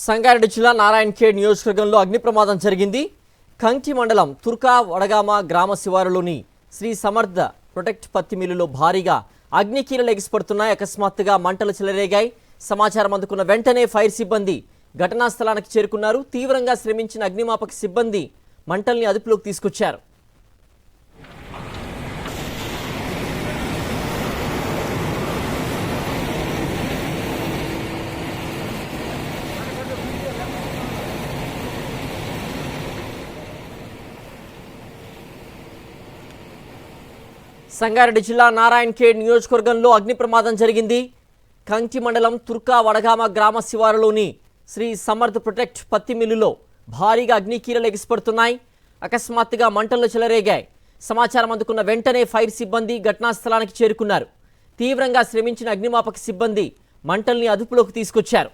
సంగారెడ్డి జిల్లా నారాయణఖేడ్ నియోజకవర్గంలో అగ్ని ప్రమాదం జరిగింది. కంకి మండలం తుర్కా వడగామ గ్రామ శివారులోని శ్రీ సమర్థ ప్రొటెక్ట్ పత్తి మిల్లులో భారీగా అగ్నికీలలు ఎగిసిపడుతున్నాయి. అకస్మాత్తుగా మంటలు చెలరేగాయి. సమాచారం అందుకున్న వెంటనే ఫైర్ సిబ్బంది ఘటనా స్థలానికి చేరుకున్నారు. తీవ్రంగా శ్రమించిన అగ్నిమాపక సిబ్బంది మంటల్ని అదుపులోకి తీసుకొచ్చారు. సంగారెడ్డి జిల్లా నారాయణఖేడ్ నియోజకవర్గంలో అగ్ని ప్రమాదం జరిగింది. కంకి మండలం తుర్కా వడగామ గ్రామ శివారులోని శ్రీ సమర్థ్ ప్రొటెక్ట్ పత్తి మిల్లులో భారీగా అగ్నికీలలు ఎగిసిపడుతున్నాయి. అకస్మాత్తుగా మంటలు చెలరేగాయి. సమాచారం అందుకున్న వెంటనే ఫైర్ సిబ్బంది ఘటనా స్థలానికి చేరుకున్నారు. తీవ్రంగా శ్రమించిన అగ్నిమాపక సిబ్బంది మంటల్ని అదుపులోకి తీసుకొచ్చారు.